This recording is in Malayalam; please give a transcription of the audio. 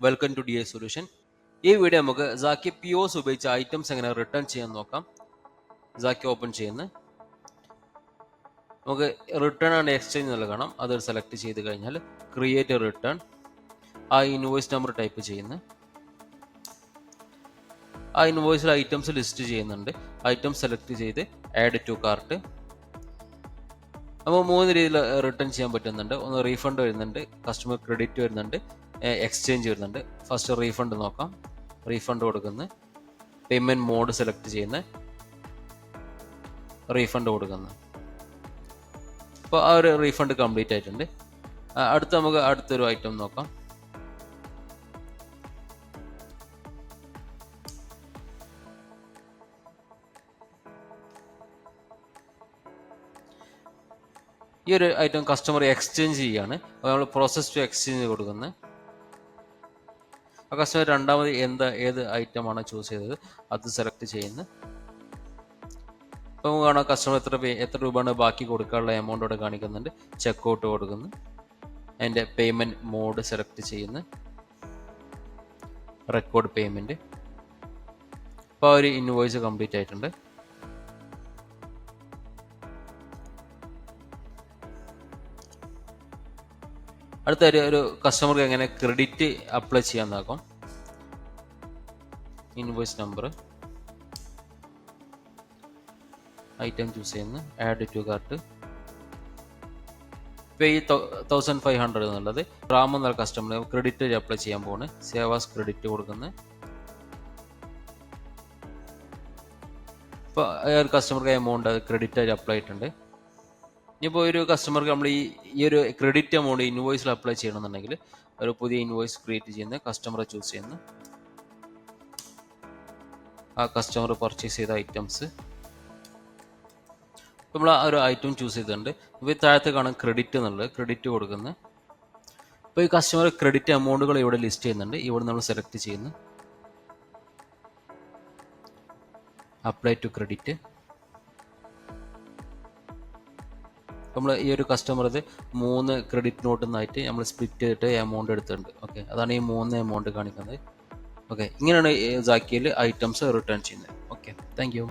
Welcome to DA solution. ഈ വീഡിയോ നമുക്ക് സാക്കി POS ഉപയോഗിച്ച് ഐറ്റംസ് എങ്ങനെ റിട്ടേൺ ചെയ്യാൻ നോക്കാം. സാക്കി ഓപ്പൺ ചെയ്യുന്നു. നമുക്ക് റിട്ടേൺ ആൻഡ് എക്സ്ചേഞ്ച് എന്നുള്ള കാണാം. അത് സെലക്ട് ചെയ്ത് കഴിഞ്ഞാൽ ക്രിയേറ്റ് റിട്ടേൺ, ആ ഇൻവോയ്സ് നമ്പർ ടൈപ്പ് ചെയ്യുന്നു. ആ ഇൻവോയ്സിൽ ഐറ്റംസ് ലിസ്റ്റ് ചെയ്യുന്നുണ്ട്. ഐറ്റംസ് സെലക്ട് ചെയ്ത് ആഡ് ടു കാർട്ട്. അപ്പോൾ 3 രീതിയിൽ റിട്ടേൺ ചെയ്യാൻ പറ്റുന്നുണ്ട്. ഒന്ന് റീഫണ്ട് വരുന്നുണ്ട്, കസ്റ്റമർ ക്രെഡിറ്റ് വരുന്നുണ്ട്, എക്സ്ചേഞ്ച് വരുന്നുണ്ട്. ഫസ്റ്റ് റീഫണ്ട് നോക്കാം. റീഫണ്ട് കൊടുക്കുന്നു. പേയ്മെൻറ്റ് മോഡ് സെലക്ട് ചെയ്യുന്നത്, റീഫണ്ട് കൊടുക്കുന്നു. അപ്പോൾ ആ ഒരു റീഫണ്ട് കംപ്ലീറ്റ് ആയിട്ടുണ്ട്. നമുക്ക് അടുത്തൊരു ഐറ്റം നോക്കാം. ഈ ഒരു ഐറ്റം കസ്റ്റമർ എക്സ്ചേഞ്ച് ചെയ്യാണ്. അപ്പോൾ നമ്മൾ പ്രോസസ് ടു എക്സ്ചേഞ്ച് കൊടുക്കുന്നത്. ആ കസ്റ്റമർ രണ്ടാമത് ഏത് ഐറ്റമാണ് ചൂസ് ചെയ്തത് അത് സെലക്ട് ചെയ്യുന്നു. അപ്പോൾ കാണാം കസ്റ്റമർ എത്ര രൂപയാണ് ബാക്കി കൊടുക്കാനുള്ള എമൗണ്ട് ഇവിടെ കാണിക്കുന്നുണ്ട്. ചെക്ക് ഔട്ട് കൊടുക്കുന്നു. അതിൻ്റെ പേയ്മെൻറ്റ് മോഡ് സെലക്ട് ചെയ്യുന്നു. Record payment. അപ്പോൾ ഒരു ഇൻവോയ്സ് കംപ്ലീറ്റ് ആയിട്ടുണ്ട്. അടുത്ത ഒരു കസ്റ്റമർക്ക് എങ്ങനെ ക്രെഡിറ്റ് അപ്ലൈ ചെയ്യാൻ നോക്കാം. ഇൻവോയ്സ് നമ്പർ, ഐറ്റം ചൂസ് ചെയ്യുന്നു, ആഡ് ടു കാർട്ട്. ഇപ്പോൾ ഈ 1500 എന്നുള്ളത് റാം എന്ന കസ്റ്റമർ ക്രെഡിറ്റ് അപ്ലൈ ചെയ്യാൻ പോകുന്നത്. സേവാസ് ക്രെഡിറ്റ് കൊടുക്കുന്നത്. ഇപ്പോൾ ഒരു കസ്റ്റമർക്ക് എമൗണ്ട് ക്രെഡിറ്റ് ആയിട്ട് അപ്ലൈ ആയിട്ടുണ്ട്. ഇനിയിപ്പോൾ ഒരു കസ്റ്റമർക്ക് നമ്മൾ ഈ ഒരു ക്രെഡിറ്റ് എമൗണ്ട് ഇൻവോയ്സിൽ അപ്ലൈ ചെയ്യണമെന്നുണ്ടെങ്കിൽ ഒരു പുതിയ ഇൻവോയ്സ് ക്രിയേറ്റ് ചെയ്യുന്ന കസ്റ്റമറെ ചൂസ് ചെയ്യുന്നു. ആ കസ്റ്റമർ പർച്ചേസ് ചെയ്ത ഐറ്റംസ് നമ്മൾ ആ ഒരു ഐറ്റം ചൂസ് ചെയ്തിട്ടുണ്ട്. ഇപ്പോൾ ഈ താഴത്ത് കാണാൻ ക്രെഡിറ്റ് എന്നുള്ളത്, ക്രെഡിറ്റ് കൊടുക്കുന്നത്. ഇപ്പോൾ ഈ കസ്റ്റമർ ക്രെഡിറ്റ് എമൗണ്ടുകൾ ഇവിടെ ലിസ്റ്റ് ചെയ്യുന്നുണ്ട്. ഇവിടെ നമ്മൾ സെലക്ട് ചെയ്യുന്നു, അപ്ലൈ ടു ക്രെഡിറ്റ്. നമ്മൾ ഈ ഒരു കസ്റ്റമർ ഇത് 3 ക്രെഡിറ്റ് നോട്ടിൽ നിന്നായിട്ട് നമ്മൾ സ്പ്ലിറ്റ് ചെയ്തിട്ട് എമൗണ്ട് എടുത്തിട്ടുണ്ട്. ഓക്കെ, അതാണ് ഈ 3 എമൗണ്ട് കാണിക്കുന്നത്. ഓക്കെ, ഇങ്ങനെയാണ് സാക്കിയിൽ ഐറ്റംസ് റിട്ടേൺ ചെയ്യുന്നത്. Okay, thank you.